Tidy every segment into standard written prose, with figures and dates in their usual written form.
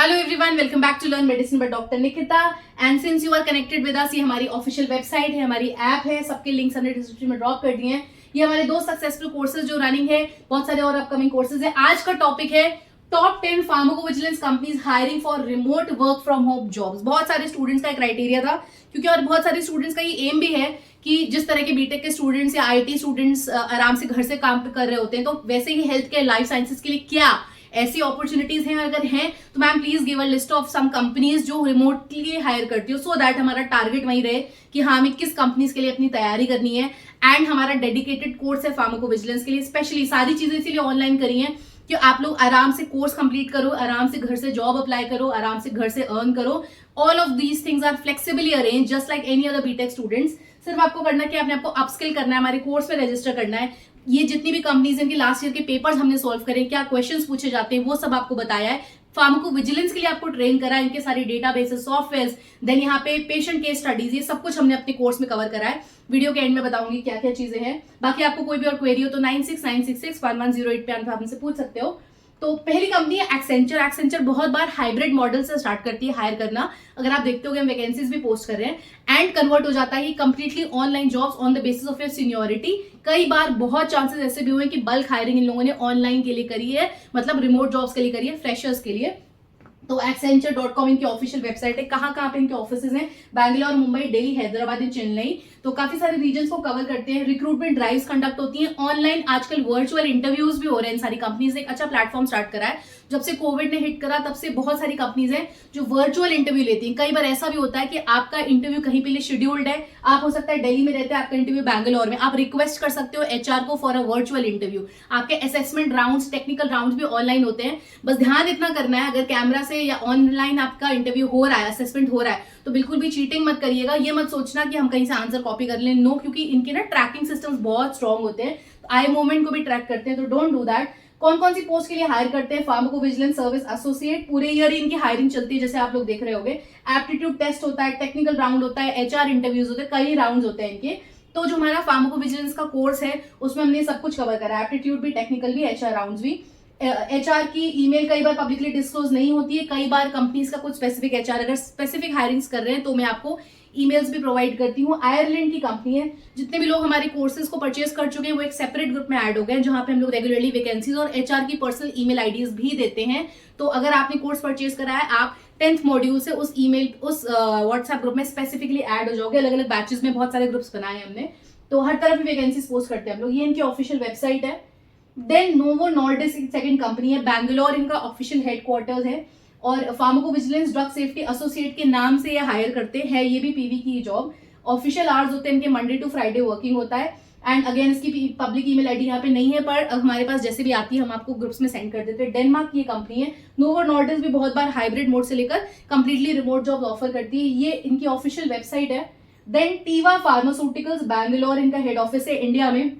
Hello everyone, welcome back to learn medicine by doctor Nikita. And since you are connected with us, ये हमारी official website है, हमारी app है, सबके links हमने डिस्क्रिप्शन में ड्रॉप कर दिए हैं। ये हमारे 2 सक्सेसफुल कोर्सेज जो रनिंग है, बहुत सारे और अपकमिंग कोर्सेज है। आज का टॉपिक है top 10 pharmacovigilance companies hiring for remote work from home jobs. बहुत सारे स्टूडेंट्स का क्राइटेरिया था, क्योंकि और बहुत सारे स्टूडेंट्स का ये एम भी है कि जिस तरह के बीटेक के स्टूडेंट्स या आईटी स्टूडेंट्स आराम से घर से काम कर रहे होते हैं, तो वैसे ही हेल्थ केयर लाइफ साइंसेज के लिए क्या ऐसी अपॉर्चुनिटीज हैं। अगर हैं तो ma'am please give a list of some companies जो रिमोटली हायर करती हो, सो दैट हमारा टारगेट वही रहे कि हाँ हमें किस कंपनीज के लिए अपनी तैयारी करनी है। एंड हमारा डेडिकेटेड कोर्स है फार्माकोविजिलेंस के लिए, स्पेशली सारी चीजें इसीलिए ऑनलाइन करी है कि आप लोग आराम से कोर्स कंप्लीट करो, आराम से घर से जॉब अप्लाई करो, आराम से घर से अर्न करो। All of these things are flexibly arrange just like any other BTech students. सिर्फ आपको करना कि आपने आपको अपस्किल करना है, हमारे कोर्स में रजिस्टर करना है। ये जितनी भी कंपनीज इनके लास्ट ईयर के पेपर्स हमने सॉल्व करे, क्या क्वेश्चंस पूछे जाते हैं, वो सब आपको बताया है। फार्माकोविजिलेंस के लिए आपको ट्रेन करा है, इनके सारे डेटाबेसेस, सॉफ्टवेयर, देन यहाँ पे पेशेंट केस स्टडीज, ये सब कुछ हमने अपने कोर्स में कवर करा है। वीडियो के एंड में बताऊंगी क्या क्या चीजें हैं। बाकी आपको कोई भी और क्वेरी हो तो 9696611108 पे आप हमसे पूछ सकते हो। तो पहली कंपनी है एक्सेंचर। एक्सेंचर बहुत बार हाइब्रिड मॉडल से स्टार्ट करती है हायर करना। अगर आप देखते हो हम वैकेंसीज भी पोस्ट कर रहे हैं एंड कन्वर्ट हो जाता है completely online jobs on the basis of your seniority. कई बार बहुत चांसेस ऐसे भी हुए कि बल्क हायरिंग इन लोगों ने ऑनलाइन के लिए करी है, मतलब रिमोट जॉब्स के लिए करी है, फ्रेशर्स के लिए। तो accenture.com इनकी ऑफिशियल वेबसाइट है। कहाँ पे इनके ऑफिसेज हैं? बैंगलोर, मुंबई, दिल्ली, हैदराबाद, चेन्नई। तो काफी सारे रीजन्स को कवर करते हैं। रिक्रूटमेंट ड्राइव्स कंडक्ट होती हैं ऑनलाइन। आजकल वर्चुअल इंटरव्यूज भी हो रहे हैं। सारी कंपनीज ने एक अच्छा प्लेटफॉर्म स्टार्ट करा है। जब से कोविड ने हिट करा तब से बहुत सारी कंपनीज हैं जो वर्चुअल इंटरव्यू लेती हैं। कई बार ऐसा भी होता है कि आपका इंटरव्यू कहीं पे लिए शेड्यूल्ड है, आप हो सकता है दिल्ली में रहते हैं, आपका इंटरव्यू बैंगलोर में, आप रिक्वेस्ट कर सकते हो एचआर को फॉर अ वर्चुअल इंटरव्यू। आपके असेसमेंट राउंड्स, टेक्निकल राउंड्स भी ऑनलाइन होते हैं। बस ध्यान इतना करना है, अगर कैमरा से या ऑनलाइन आपका इंटरव्यू हो रहा है, असेसमेंट हो रहा है, तो बिल्कुल भी चीटिंग मत करिएगा। ये मत सोचना कि हम कहीं से आंसर कॉपी कर लें, नो, क्योंकि इनके ना ट्रैकिंग सिस्टम्स बहुत स्ट्रॉन्ग होते हैं, आई मूवमेंट को भी ट्रैक करते हैं, तो डोंट डू दैट। कौन कौन सी पोस्ट के लिए हायर करते हैं? फार्माकोविजिलेंस सर्विस एसोसिएट, पूरे ईयर इनकी हायरिंग चलती है, जैसे आप लोग देख रहे होंगे। एप्टीट्यूड टेस्ट होता है, टेक्निकल राउंड होता है, एचआर इंटरव्यूज होते हैं, कई राउंड होते हैं इनके। तो जो हमारा फार्माकोविजिलेंस का कोर्स है उसमें हमने सब कुछ कवर करा है, एप्टीट्यूड भी, टेक्निकल भी, एचआर राउंड भी। एचआर की ईमेल कई बार पब्लिकली डिस्क्लोज नहीं होती है। कई बार कंपनीज का कुछ स्पेसिफिक एचआर अगर स्पेसिफिक हायरिंग्स कर रहे हैं तो मैं आपको ईमेल्स भी प्रोवाइड करती हूँ। आयरलैंड की कंपनी है। जितने भी लोग हमारे कोर्सेज को परचेज कर चुके हैं वो एक सेपरेट ग्रुप में ऐड हो गए, जहां पे हम लोग रेगुलरली वैकेंसीज और एचआर की पर्सनल ईमेल आईडीज भी देते हैं। तो अगर आपने कोर्स परचेज करा है, आप 10th मॉड्यूल से उस ईमेल, उस व्हाट्सएप ग्रुप में स्पेसिफिकली ऐड हो जाओगे। अलग अलग बैचेस में बहुत सारे ग्रुप्स बनाए हैं हमने, तो हर तरफ की वैकेंसीज पोस्ट करते हैं हम लोग। ये इनकी ऑफिशियल वेबसाइट है। Then novo Nordisk second company है, बैंगलोर इनका ऑफिशियल हेडक्वार्टर्स है, और फार्माकोविजिलेंस ड्रग सेफ्टी एसोसिएट के नाम से ये हायर करते हैं। ये भी पीवी की जॉब। ऑफिशियल आवर्स होते हैं इनके मंडे टू फ्राइडे वर्किंग होता है। एंड अगेन इसकी पब्लिक ईमेल आईडी यहाँ पे नहीं है, पर हमारे पास जैसे भी आती है हम आपको ग्रुप्स में सेंड कर देते हैं। डेनमार्क की ये कंपनी है। नोवो नॉर्डिस्क भी बहुत बार हाइब्रिड मोड से लेकर कंप्लीटली रिमोट जॉब ऑफर करती है। ये इनकी ऑफिशियल वेबसाइट है। देन टीवा फार्मास्यूटिकल्स, बैंगलोर इनका हेड ऑफिस है इंडिया में।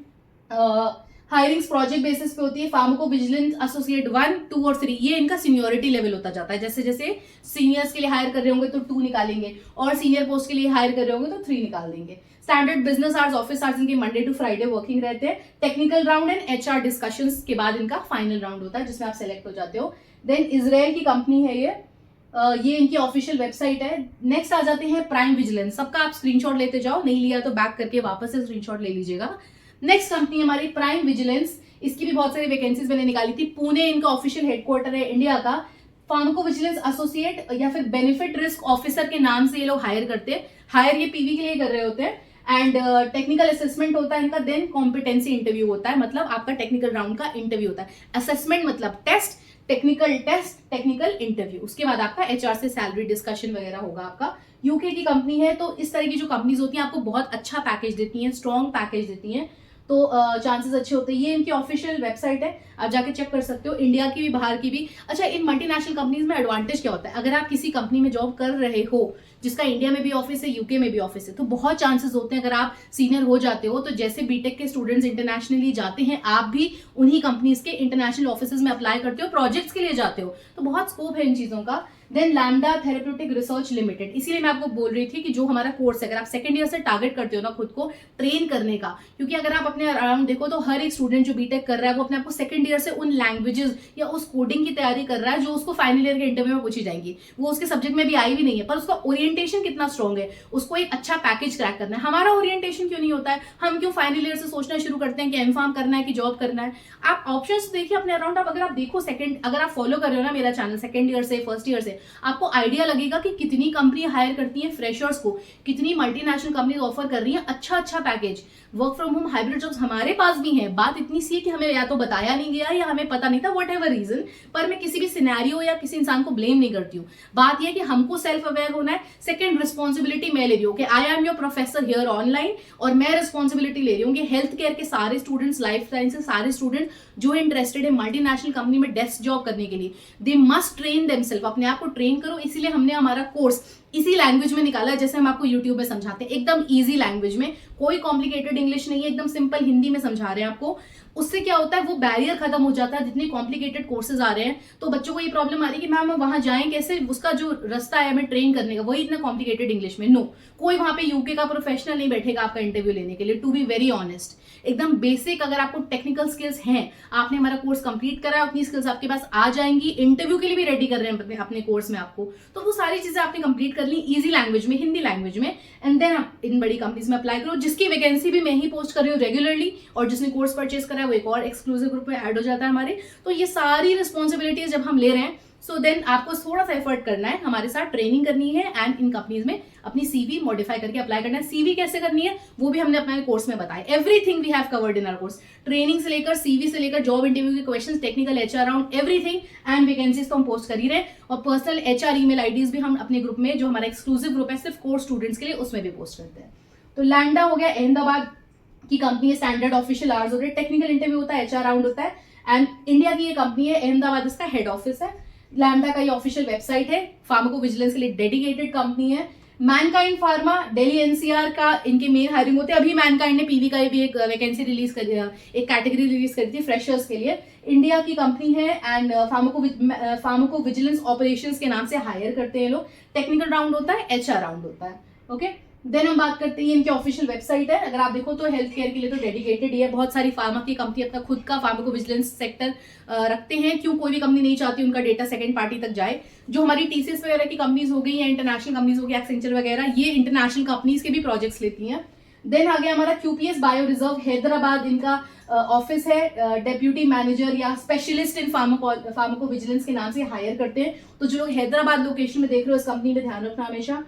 हायरिंग्स प्रोजेक्ट बेसिस पे होती है। फार्माकोविजिलेंस एसोसिएट 1, 2 और 3, ये इनका सीनियोरिटी लेवल होता जाता है। जैसे जैसे सीनियर्स के लिए हायर कर रहे होंगे तो 2 निकालेंगे, और सीनियर पोस्ट के लिए हायर कर रहे होंगे तो 3 निकाल देंगे। Standard business hours, office hours इनके मंडे टू फ्राइडे वर्किंग रहते हैं। Technical round and HR discussions के बाद इनका फाइनल राउंड होता है, जिसमें आप सेलेक्ट हो जाते हो। देन इजराइल की कंपनी है ये इनकी ऑफिशियल वेबसाइट है। नेक्स्ट आ जाते हैं प्राइम विजिलेंस। सबका आप स्क्रीनशॉट लेते जाओ, नहीं लिया तो बैक करके वापस से स्क्रीनशॉट ले लीजिएगा। नेक्स्ट कंपनी हमारी प्राइम विजिलेंस। इसकी भी बहुत सारी वैकेंसीज मैंने निकाली थी। पुणे इनका ऑफिशियल हेडक्वार्टर है इंडिया का। फार्माकोविजिलेंस एसोसिएट या फिर बेनिफिट रिस्क ऑफिसर के नाम से ये लोग हायर करते हैं। हायर ये पीवी के लिए कर रहे होते हैं। एंड टेक्निकल असेसमेंट होता है इनका। देन कॉम्पिटेंसी इंटरव्यू होता है, मतलब आपका टेक्निकल राउंड का इंटरव्यू होता है। असेसमेंट मतलब टेस्ट, टेक्निकल इंटरव्यू, उसके बाद आपका एचआर से सैलरी डिस्कशन वगैरह होगा आपका। यूके की कंपनी है। तो इस तरह की जो कंपनीज होती हैं आपको बहुत अच्छा पैकेज देती हैं, स्ट्रॉन्ग पैकेज देती हैं, तो चांसेस अच्छे होते हैं। ये इनकी ऑफिशियल वेबसाइट है, आप जाके चेक कर सकते हो, इंडिया की भी, बाहर की भी। अच्छा, इन मल्टीनेशनल कंपनीज में एडवांटेज क्या होता है? अगर आप किसी कंपनी में जॉब कर रहे हो जिसका इंडिया में भी ऑफिस है, यूके में भी ऑफिस है, तो बहुत चांसेस होते हैं अगर आप सीनियर हो जाते हो तो जैसे बीटेक के स्टूडेंट्स इंटरनेशनली जाते हैं, आप भी उन्हीं कंपनीज के इंटरनेशनल ऑफिस में अप्लाई करते हो, प्रोजेक्ट्स के लिए जाते हो, तो बहुत स्कोप है इन चीजों का। Then lambda therapeutic research limited, इसीलिए मैं आपको बोल रही थी कि जो हमारा कोर्स है, अगर आप सेकंड ईयर से टारगेट करते हो ना खुद को ट्रेन करने का, क्योंकि अगर आप अपने अराउंड देखो तो हर एक स्टूडेंट जो बीटेक कर रहा है वो अपने आप को सेकंड ईयर से उन लैंग्वेजेस या उस कोडिंग की तैयारी कर रहा है जो उसको फाइनल ईयर के इंटरव्यू में पूछी जाएंगी। वो उसके सब्जेक्ट में भी आई भी नहीं है, पर उसका ओरिएंटेशन कितना स्ट्रॉन्ग है, उसको एक अच्छा पैकेज क्रैक करना है। हमारा ओरिएंटेशन क्यों नहीं होता है? हम क्यों फाइनल ईयर से सोचना शुरू करते हैं कि एमफार्म करना है कि जॉब करना है? आप ऑप्शंस देखिए अपने अराउंड। अगर आप देखो सेकंड, अगर आप फॉलो कर रहे हो ना मेरा चैनल सेकंड ईयर से फर्स्ट ईयर से, आपको आइडिया लगेगा कि कितनी कंपनी हायर करती है फ्रेशर्स को, कितनी मल्टीनेशनल कंपनी ऑफर कर रही है अच्छा package. Work from home hybrid jobs हमारे पास भी है। बात इतनी सी है कि हमें या तो बताया नहीं गया या हमें पता नहीं था, वट एवर रीजन। पर मैं किसी भी सिनेरियो या किसी इंसान को ब्लेम नहीं करती हूँ। बात यह है कि हमको सेल्फ अवेयर होना है। सेकंड, रिस्पॉन्सिबिलिटी मैं ले रही हूँ कि I am your professor here online, और मैं रिस्पॉन्सिबिलिटी ले रही हूँ कि हेल्थ केयर के सारे स्टूडेंट्स, लाइफ साइंस के सारे स्टूडेंट जो इंटरेस्टेड है मल्टीनेशनल कंपनी में डेस्क जॉब करने के लिए, दे मस्ट ट्रेन देमसेल्फ। अपने आप को ट्रेन करो। इसीलिए हमने हमारा कोर्स इसी लैंग्वेज में निकाला है जैसे हम आपको यूट्यूब में समझाते हैं, एकदम इजी लैंग्वेज में, कोई कॉम्प्लिकेटेड इंग्लिश नहीं है, एकदम सिंपल हिंदी में समझा रहे हैं आपको। उससे क्या होता है, वो बैरियर खत्म हो जाता है। जितने कॉम्प्लिकेटेड कोर्सेज आ रहे हैं तो बच्चों को ये प्रॉब्लम आ रही है कि मैम हम वहां जाएं कैसे, उसका जो रास्ता है हमें ट्रेन करने का वही इतना कॉम्प्लिकेटेड इंग्लिश में। नो, कोई वहां पे यूके का प्रोफेशनल नहीं बैठेगा आपका इंटरव्यू लेने के लिए। टू बी वेरी ऑनेस्ट, एकदम बेसिक अगर आपको टेक्निकल स्किल्स हैं, आपने हमारा कोर्स कंप्लीट करा है, अपनी स्किल्स आपके पास आ जाएंगी, इंटरव्यू के लिए भी रेडी कर रहे हैं अपने कोर्स में आपको, तो वो सारी चीजें आपने कंप्लीट कर ली इजी लैंग्वेज में, हिंदी लैंग्वेज में, एंड देन आप इन बड़ी कंपनीज में अप्लाई करो, जिसकी वैकेंसी भी मैं ही पोस्ट कर रही हूँ रेगुलरली, और जिसने कोर्स परचेज करा है वो एक और एक्सक्लूसिव ग्रुप में ऐड हो जाता है हमारे। तो ये सारी रिस्पॉन्सिबिलिटीज जब हम ले रहे हैं, सो देन आपको थोड़ा सा एफर्ट करना है, हमारे साथ ट्रेनिंग करनी है, एंड इन कंपनीज में अपनी सीवी मॉडिफाई करके अप्लाई करना है। सीवी कैसे करनी है वो भी हमने अपने कोर्स में बताया। Everything we have covered in our course, training से लेकर सीवी से लेकर जॉब इंटरव्यू के questions, technical HR round, everything, and vacancies तो हम पोस्ट कर ही रहे हैं। और पर्सनल एचआर ईमेल आईडीज भी हम अपने ग्रुप में, जो हमारा एक्सक्लूसिव ग्रुप है सिर्फ कोर्स स्टूडेंट्स के लिए, उसमें भी पोस्ट करते हैं। तो लैंडा हो गया अहमदाबाद की कंपनी है, स्टैंडर्ड ऑफिशियल आवर्स होते हैं, टेक्निकल इंटरव्यू होता है, एचआर राउंड होता है, एंड इंडिया की ये कंपनी है, अहमदाबाद इसका हेड ऑफिस है। लैम्डा का ये ऑफिशियल वेबसाइट है, फार्माको विजिलेंस के लिए डेडिकेटेड कंपनी है। मैनकाइंड फार्मा, दिल्ली एनसीआर का इनके मेन हायरिंग होते हैं। अभी मैनकाइंड ने पीवी का भी एक वैकेंसी रिलीज कर दिया, एक कैटेगरी रिलीज करी थी फ्रेशर्स के लिए। इंडिया की कंपनी है, एंड फार्माको विजिलेंस ऑपरेशंस के नाम से हायर करते हैं लोग। टेक्निकल राउंड होता है, एचआर राउंड होता है। ओके, देन हम बात करते हैं, इनकी ऑफिशियल वेबसाइट है, अगर आप देखो तो हेल्थ केयर के लिए तो डेडिकेटेड ही है। बहुत सारी फार्मा की कंपनी अपना खुद का फार्माको विजिलेंस सेक्टर रखते हैं। क्यों? कोई भी कंपनी नहीं चाहती उनका डेटा सेकंड पार्टी तक जाए। जो हमारी टीसीएस वगैरह की कंपनीज हो गई या इंटरनेशनल कंपनीज हो गई, एक्सेंचर वगैरह, ये इंटरनेशनल कंपनीज के भी प्रोजेक्ट्स लेती हैं। देन आ गया हमारा क्यूपीएस बायो रिजर्व हैदराबाद, इनका ऑफिस है, डेप्यूटी मैनेजर या स्पेशलिस्ट इन फार्माको विजिलेंस के नाम से हायर करते हैं। तो जो लोग हैदराबाद लोकेशन में देख रहे हो, इस कंपनी में ध्यान रखना हमेशा।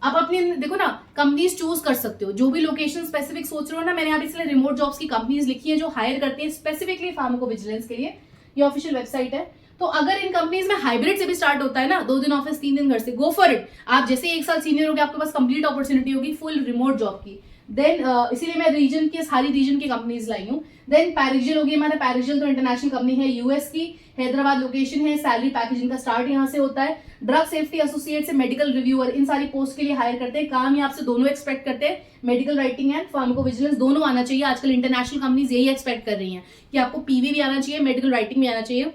आप अपनी देखो ना, कंपनीज चूज कर सकते हो, जो भी लोकेशन स्पेसिफिक सोच रहे हो ना। मैंने यहाँ पे इसलिए रिमोट जॉब्स की कंपनीज लिखी है जो हायर करती है स्पेसिफिकली फार्माको विजिलेंस के लिए। ये ऑफिशियल वेबसाइट है। तो अगर इन कंपनीज में हाइब्रिड से भी स्टार्ट होता है ना, 2 दिन ऑफिस 3 दिन घर से, गो फॉर इट। आप जैसे 1 साल सीनियर होगे, आपके पास कंप्लीट अपॉर्चुनिटी होगी फुल रिमोट जॉब की। देन इसीलिए मैं रीजन की, सारी रीजन की कंपनीज लाई हूँ। देन पैरिजियल होगी हमारा, पैरिजियल तो इंटरनेशनल कंपनी है, यूएस की, हैदराबाद लोकेशन है। सैलरी पैकेज इनका स्टार्ट यहाँ से होता है। ड्रग सेफ्टी एसोसिएट से मेडिकल रिव्यूअर, इन सारी पोस्ट के लिए हायर करते हैं। काम ये आपसे दोनों एक्सपेक्ट करते हैं, medical writing and pharmaco vigilance दोनों आना चाहिए। आजकल इंटरनेशनल कंपनीज यही एक्सपेक्ट कर रही हैं कि आपको पीवी भी आना चाहिए, मेडिकल राइटिंग भी आना चाहिए।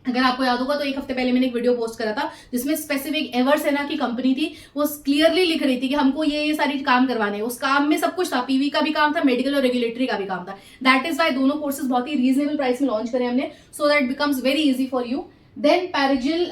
अगर आपको याद होगा तो 1 हफ्ते पहले मैंने एक वीडियो पोस्ट करा था जिसमें स्पेसिफिक एवरसेना की कंपनी थी, वो क्लियरली लिख रही थी कि हमको ये सारी काम करवाने हैं। उस काम में सब कुछ था, पीवी का भी काम था, मेडिकल और रेगुलेटरी का भी काम था। दैट इज वाई दोनों कोर्सेज बहुत ही रीजनेबल प्राइस में लॉन्च करे हमने, so that becomes very easy for you. Then Parexel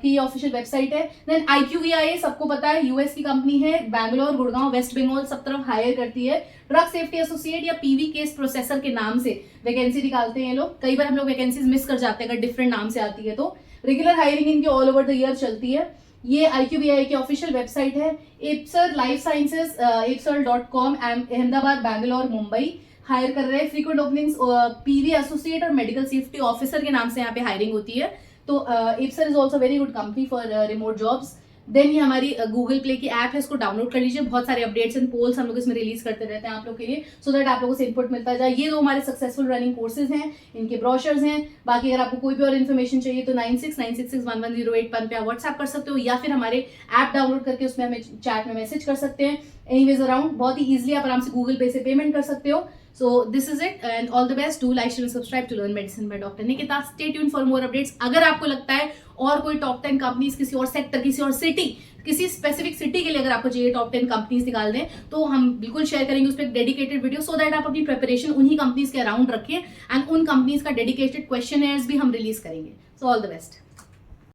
की ऑफिशियल वेबसाइट है। देन IQVIA सबको पता है, यूएस की कंपनी है, बैंगलोर, गुड़गांव, वेस्ट बंगाल सब तरफ हायर करती है। ड्रग सेफ्टी एसोसिएट या पीवी केस प्रोसेसर के नाम से वैकेंसी निकालते हैं लोग। कई बार हम लोग वैकेंसीज मिस कर जाते हैं अगर डिफरेंट नाम से आती है तो। रेगुलर हायरिंग इनकी ऑल ओवर द ईयर चलती है। ये IQVIA की ऑफिशियल वेबसाइट है। Apcer life sciences, epsol.com, Ahmedabad, Bangalore, Mumbai hire कर रहे हैं। फ्रीक्वेंट ओपनिंग्स पीवी एसोसिएट और मेडिकल सेफ्टी ऑफिसर के नाम से यहाँ पे हायरिंग होती है। तो Apcer is also very good company for remote jobs. Then ये हमारी गूगल प्ले की ऐप है, इसको डाउनलोड कर लीजिए। बहुत सारे अपडेट्स एंड पोल्स हम लोग इसमें रिलीज करते रहते हैं आप लोग के लिए, सो दैट आप लोगों से इनपुट मिलता जाए। ये 2 हमारे सक्सेसफुल रनिंग कोर्सेज हैं, इनके ब्रोशर्स हैं। बाकी अगर आपको कोई भी और इन्फॉर्मेशन चाहिए तो 9696611081 पे आप व्हाट्सएप कर सकते हो, या फिर हमारे ऐप डाउनलोड करके उसमें हमें चैट में मैसेज कर सकते हैं। एनीवेज अराउंड बहुत ही ईजिली आप आराम से गूगल पे से पेमेंट कर सकते हो। So this is it and all the best. Do like, share and subscribe to Learn Medicine by Dr. Nikita. Stay tuned for more updates. अगर आपको लगता है और कोई टॉप 10 कंपनीज किसी और सेक्टर, किसी और सिटी, किसी स्पेसिफिक सिटी के लिए अगर आपको चाहिए टॉप 10 कंपनीज निकाल दें, तो हम बिल्कुल शेयर करेंगे उस पर एक डेडिकेटेड वीडियो, सो दैट आप अपनी प्रिपरेशन उन्हीं कंपनीज के अराउंड रखें एंड उन कंपनीज का डेडिकेटेड क्वेश्चन भी हम रिलीज करेंगे. So all the best.